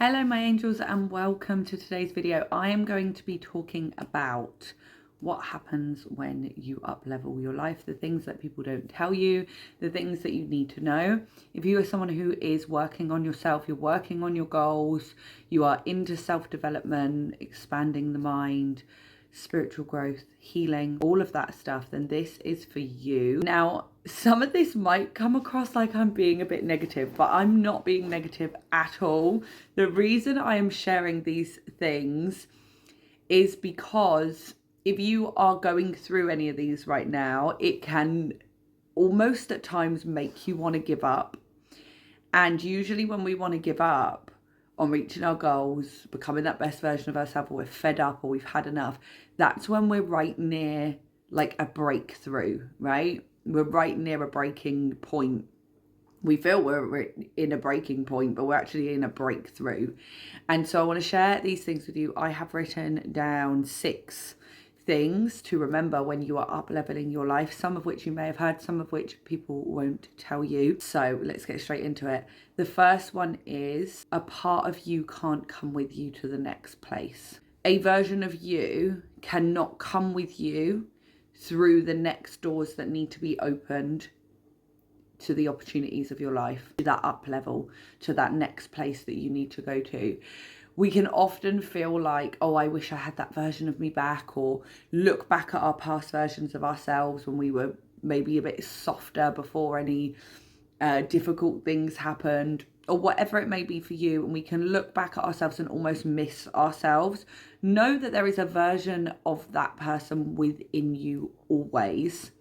Hello my angels and welcome to today's video. I am going to be talking about what happens when you up level your life, the things that people don't tell you, the things that you need to know. If you are someone who is working on yourself, you're working on your goals, you are into self-development, expanding the mind, spiritual growth, healing, all of that stuff, then this is for you. Now, some of this might come across like I'm being a bit negative, but I'm not being negative at all. The reason I am sharing these things is because if you are going through any of these right now, it can almost at times make you want to give up. And usually when we want to give up on reaching our goals, becoming that best version of ourselves, or we're fed up or we've had enough, that's when we're right near like a breakthrough, right? We're right near a breaking point. We feel we're in a breaking point, but we're actually in a breakthrough. And so I want to share these things with you. I have written down 6 things to remember when you are up leveling your life, some of which you may have heard, some of which people won't tell you. So let's get straight into it. The first one is a part of you can't come with you to the next place. A version of you cannot come with you through the next doors that need to be opened to the opportunities of your life, to that up level, to that next place that you need to go to. We can often feel like, oh, I wish I had that version of me back, or look back at our past versions of ourselves when we were maybe a bit softer before any difficult things happened, or whatever it may be for you, and we can look back at ourselves and almost miss ourselves. Know that there is a version of that person within you always,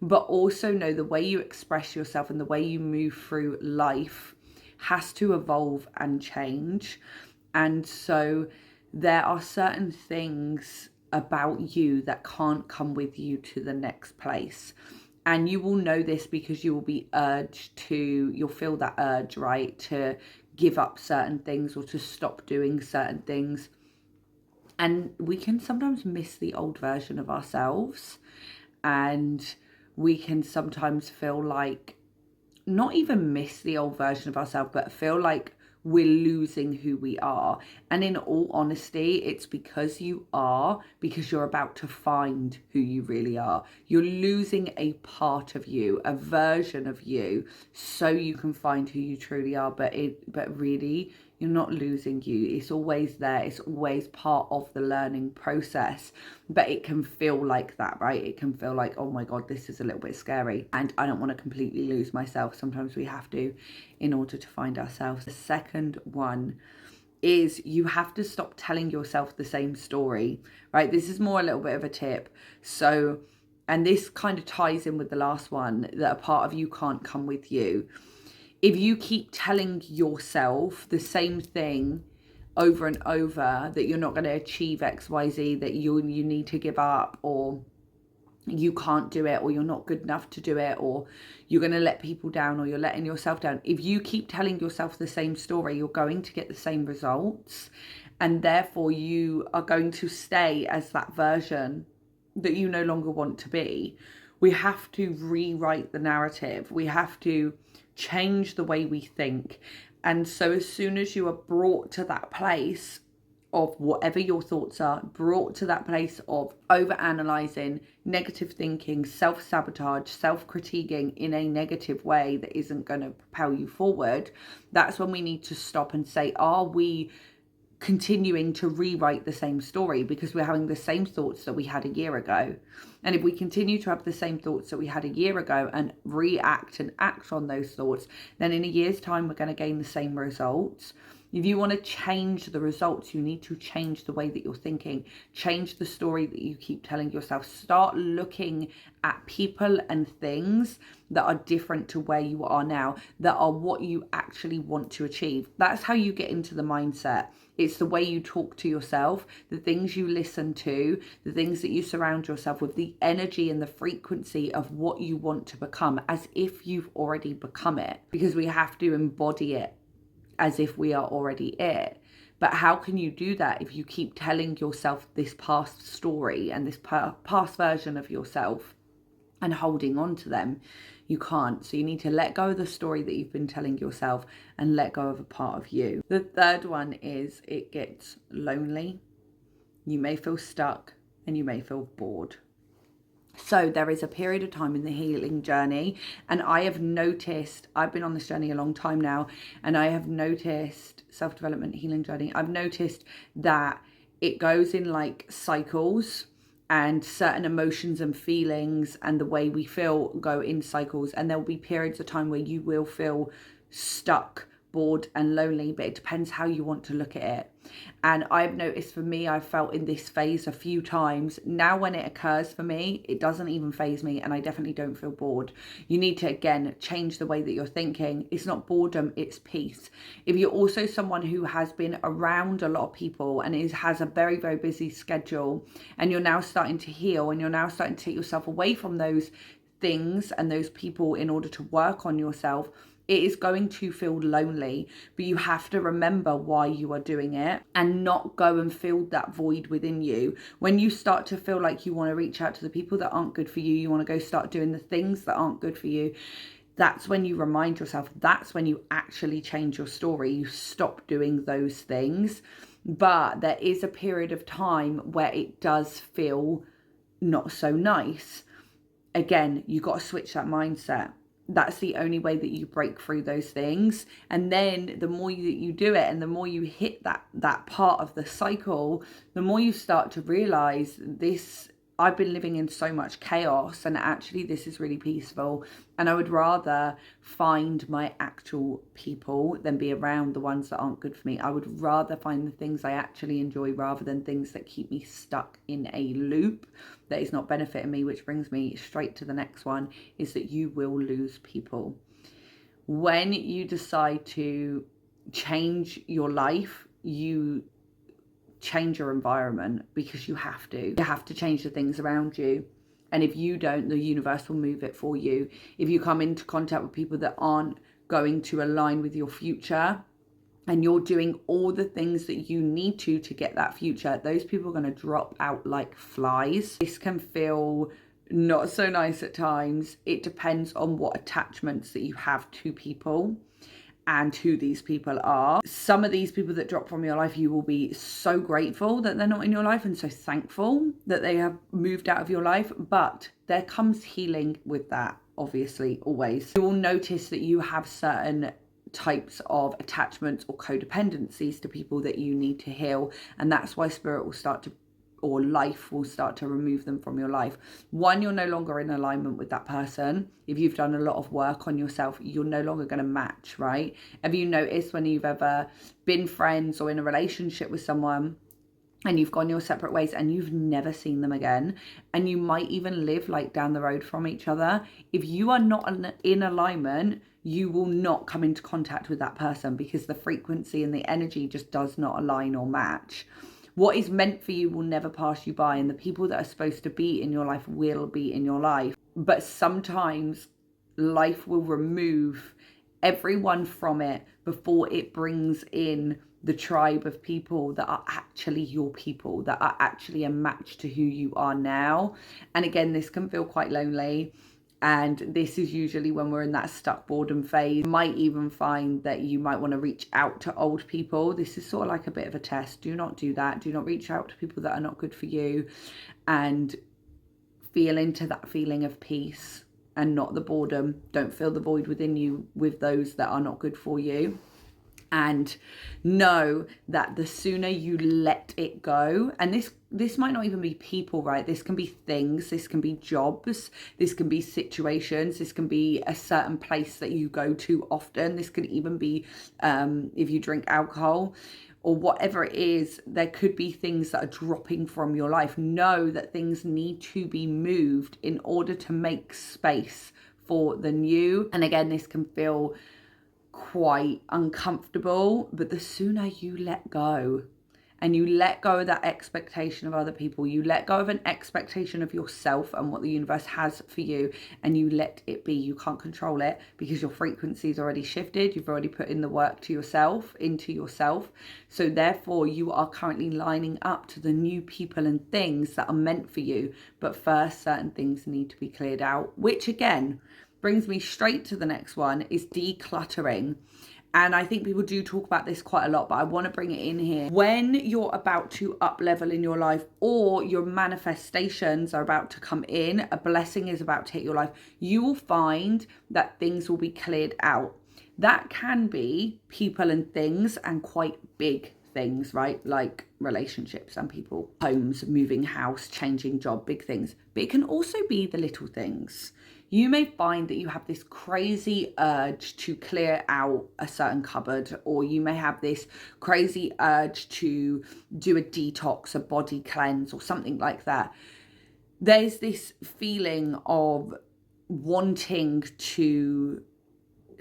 but also know the way you express yourself and the way you move through life has to evolve and change. And so there are certain things about you that can't come with you to the next place. And you will know this because you will be urged to, you'll feel that urge, right, to give up certain things or to stop doing certain things. And we can sometimes miss the old version of ourselves. And we can sometimes feel like, not even miss the old version of ourselves, but feel like we're losing who we are. And in all honesty, it's because you're about to find who you really are. You're losing a part of you, a version of you, so you can find who you truly are. But really, you're not losing you. It's always there. It's always part of the learning process. But it can feel like that, right? It can feel like, oh my God, this is a little bit scary. And I don't want to completely lose myself. Sometimes we have to in order to find ourselves. The second one is you have to stop telling yourself the same story, right? This is more a little bit of a tip. So, and this kind of ties in with the last one, that a part of you can't come with you. If you keep telling yourself the same thing over and over, that you're not going to achieve X, Y, Z, that you need to give up, or you can't do it, or you're not good enough to do it, or you're going to let people down, or you're letting yourself down. If you keep telling yourself the same story, you're going to get the same results. And therefore you are going to stay as that version that you no longer want to be. We have to rewrite the narrative. We have to change the way we think. And so as soon as you are brought to that place of whatever your thoughts are, brought to that place of over-analysing, negative thinking, self-sabotage, self-critiquing in a negative way that isn't going to propel you forward, that's when we need to stop and say, are we continuing to rewrite the same story? Because we're having the same thoughts that we had a year ago. And if we continue to have the same thoughts that we had a year ago and react and act on those thoughts, then in a year's time, we're going to gain the same results. If you want to change the results, you need to change the way that you're thinking, change the story that you keep telling yourself. Start looking at people and things that are different to where you are now, that are what you actually want to achieve. That's how you get into the mindset. It's the way you talk to yourself, the things you listen to, the things that you surround yourself with, the energy and the frequency of what you want to become, as if you've already become it, because we have to embody it as if we are already it. But how can you do that if you keep telling yourself this past story and this past version of yourself and holding on to them? You can't. So you need to let go of the story that you've been telling yourself and let go of a part of you. The third one is it gets lonely. You may feel stuck and you may feel bored. So there is a period of time in the healing journey, and I have noticed, I've been on this journey a long time now, and I have noticed self-development healing journey. I've noticed that it goes in like cycles, and certain emotions and feelings and the way we feel go in cycles. And there'll be periods of time where you will feel stuck, bored and lonely, but it depends how you want to look at it. And I've noticed for me, I've felt in this phase a few times. Now when it occurs for me, it doesn't even faze me, and I definitely don't feel bored. You need to, again, change the way that you're thinking. It's not boredom, it's peace. If you're also someone who has been around a lot of people and has a very, very busy schedule, and you're now starting to heal, and you're now starting to take yourself away from those things and those people in order to work on yourself, it is going to feel lonely, but you have to remember why you are doing it and not go and fill that void within you. When you start to feel like you want to reach out to the people that aren't good for you, you want to go start doing the things that aren't good for you, that's when you remind yourself, that's when you actually change your story. You stop doing those things. But there is a period of time where it does feel not so nice. Again, you got to switch that mindset. That's the only way that you break through those things. And then the more that you do it and the more you hit that part of the cycle, the more you start to realize this, I've been living in so much chaos, and actually this is really peaceful. And I would rather find my actual people than be around the ones that aren't good for me. I would rather find the things I actually enjoy rather than things that keep me stuck in a loop that is not benefiting me, which brings me straight to the next one, is that you will lose people. When you decide to change your life, you change your environment, because you have to change the things around you. And if you don't, the universe will move it for you. If you come into contact with people that aren't going to align with your future, and you're doing all the things that you need to get that future, those people are going to drop out like flies. This can feel not so nice at times. It depends on what attachments that you have to people and who these people are. Some of these people that drop from your life, you will be so grateful that they're not in your life and so thankful that they have moved out of your life. But there comes healing with that, obviously, always. You will notice that you have certain types of attachments or codependencies to people that you need to heal. And that's why spirit will start to, or life will start to remove them from your life. One, you're no longer in alignment with that person. If you've done a lot of work on yourself, you're no longer going to match, right? Have you noticed when you've ever been friends or in a relationship with someone and you've gone your separate ways and you've never seen them again, and you might even live like down the road from each other? If you are not in alignment, you will not come into contact with that person, because the frequency and the energy just does not align or match. What is meant for you will never pass you by, and the people that are supposed to be in your life will be in your life. But sometimes life will remove everyone from it before it brings in the tribe of people that are actually your people, that are actually a match to who you are now. And again, this can feel quite lonely. And this is usually when we're in that stuck boredom phase. You might even find that you might want to reach out to old people. This is sort of like a bit of a test. Do not do that. Do not reach out to people that are not good for you, and feel into that feeling of peace and not the boredom. Don't fill the void within you with those that are not good for you. And know that the sooner you let it go, and this might not even be people, right? This can be things, this can be jobs, this can be situations, this can be a certain place that you go to often. This could even be if you drink alcohol or whatever it is. There could be things that are dropping from your life. Know that things need to be moved in order to make space for the new. And again, this can feel quite uncomfortable, but the sooner you let go, and you let go of that expectation of other people, you let go of an expectation of yourself and what the universe has for you, and you let it be. You can't control it because your frequency's already shifted. You've already put in the work to yourself, into yourself. So therefore you are currently lining up to the new people and things that are meant for you. But first, certain things need to be cleared out, which again brings me straight to the next one, is decluttering. And I think people do talk about this quite a lot, but I want to bring it in here. When you're about to up level in your life, or your manifestations are about to come in, a blessing is about to hit your life, you will find that things will be cleared out. That can be people and things, and quite big things, right? Like relationships and people, homes, moving house, changing job, big things. But it can also be the little things. You may find that you have this crazy urge to clear out a certain cupboard, or you may have this crazy urge to do a detox, a body cleanse, or something like that. There's this feeling of wanting to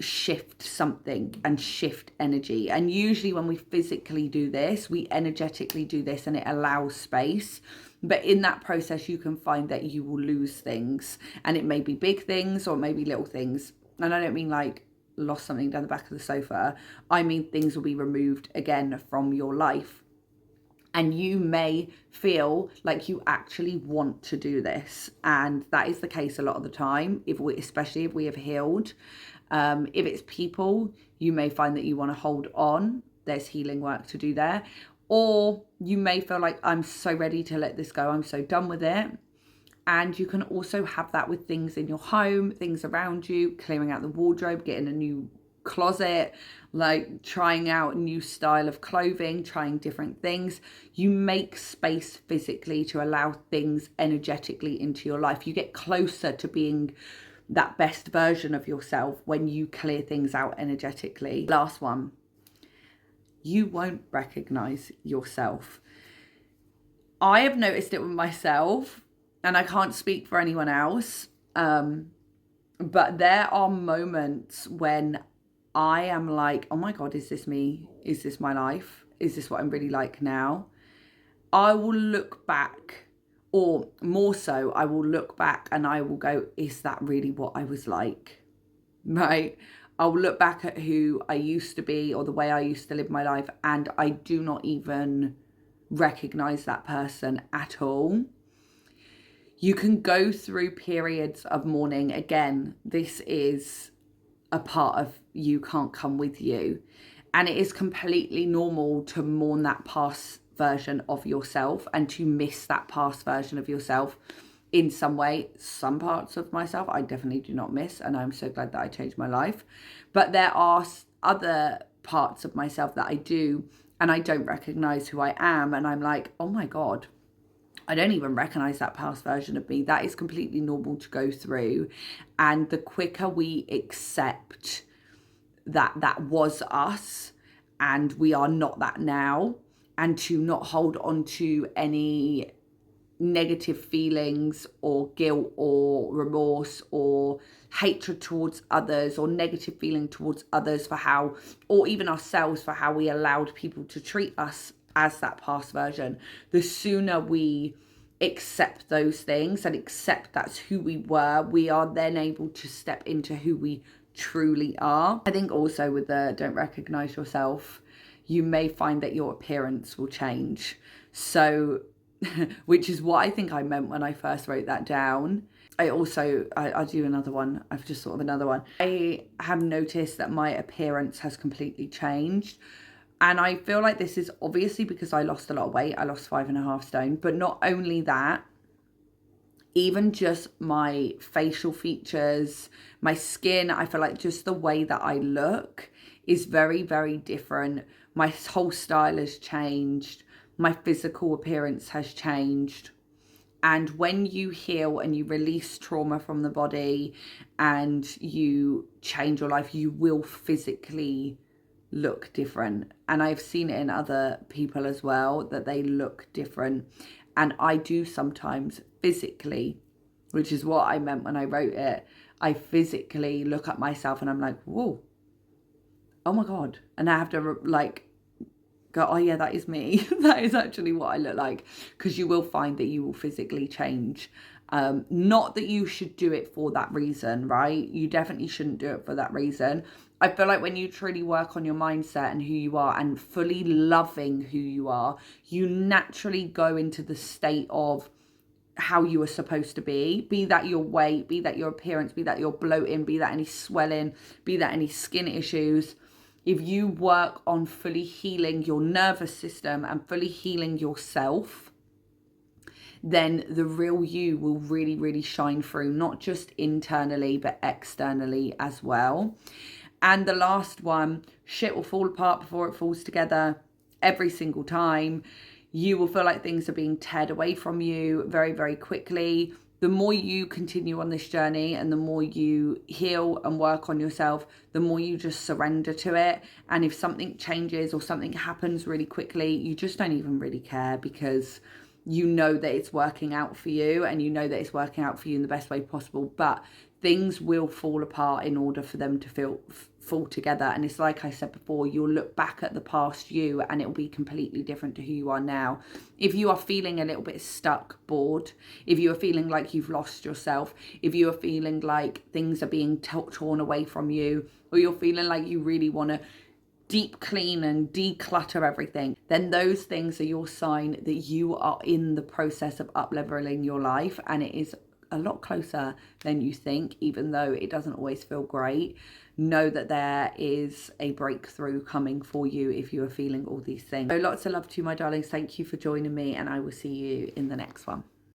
shift something and shift energy. And usually when we physically do this, we energetically do this, and it allows space. But in that process, you can find that you will lose things, and it may be big things or maybe little things. And I don't mean like lost something down the back of the sofa. I mean things will be removed again from your life. And you may feel like you actually want to do this. And that is the case a lot of the time, especially if we have healed. If it's people, you may find that you want to hold on. There's healing work to do there. Or you may feel like, I'm so ready to let this go. I'm so done with it. And you can also have that with things in your home, things around you, clearing out the wardrobe, getting a new closet, like trying out a new style of clothing, trying different things. You make space physically to allow things energetically into your life. You get closer to being that best version of yourself when you clear things out energetically. Last one. You won't recognize yourself. I have noticed it with myself, and I can't speak for anyone else. But there are moments when I am like, oh my God, is this me? Is this my life? Is this what I'm really like now? I will look back, or more so, I will look back and I will go, is that really what I was like? Right? I'll look back at who I used to be, or the way I used to live my life, and I do not even recognize that person at all. You can go through periods of mourning. Again, this is a part of you can't come with you. And it is completely normal to mourn that past version of yourself and to miss that past version of yourself in some way. Some parts of myself I definitely do not miss, and I'm so glad that I changed my life. But there are other parts of myself that I do, and I don't recognize who I am, and I'm like, oh my God, I don't even recognize that past version of me. That is completely normal to go through. And the quicker we accept that that was us and we are not that now, and to not hold on to any negative feelings or guilt or remorse or hatred towards others, or negative feeling towards others for how, or even ourselves for how we allowed people to treat us as that past version. The sooner we accept those things and accept that's who we were, we are then able to step into who we truly are. I think also with the don't recognize yourself, you may find that your appearance will change. So which is what I think I meant when I first wrote that down. I'll do another one. I've just thought of another one. I have noticed that my appearance has completely changed. And I feel like this is obviously because I lost a lot of weight. I lost 5.5 stone. But not only that, even just my facial features, my skin, I feel like just the way that I look is very, very different. My whole style has changed. My physical appearance has changed. And when you heal and you release trauma from the body and you change your life, you will physically look different. And I've seen it in other people as well, that they look different. And I do sometimes physically, which is what I meant when I wrote it, I physically look at myself and I'm like, whoa, oh my God. And I have to go, oh yeah, that is me. That is actually what I look like. Because you will find that you will physically change. Not that you should do it for that reason, right? You definitely shouldn't do it for that reason. I feel like when you truly work on your mindset and who you are and fully loving who you are, you naturally go into the state of how you are supposed to be that your weight, be that your appearance, be that your bloating, be that any swelling, be that any skin issues. If you work on fully healing your nervous system and fully healing yourself, then the real you will really, really shine through, not just internally, but externally as well. And the last one, shit will fall apart before it falls together every single time. You will feel like things are being teared away from you very, very quickly. The more you continue on this journey and the more you heal and work on yourself, the more you just surrender to it. And if something changes or something happens really quickly, you just don't even really care, because you know that it's working out for you, and you know that it's working out for you in the best way possible. But things will fall apart in order for them to fall together. And it's like I said before, you'll look back at the past you and it'll be completely different to who you are now. If you are feeling a little bit stuck, bored, if you are feeling like you've lost yourself, if you are feeling like things are being torn away from you, or you're feeling like you really want to deep clean and declutter everything, then those things are your sign that you are in the process of up-leveling your life, and it is a lot closer than you think, even though it doesn't always feel great. Know that there is a breakthrough coming for you if you are feeling all these things. So lots of love to you, my darlings. Thank you for joining me, and I will see you in the next one.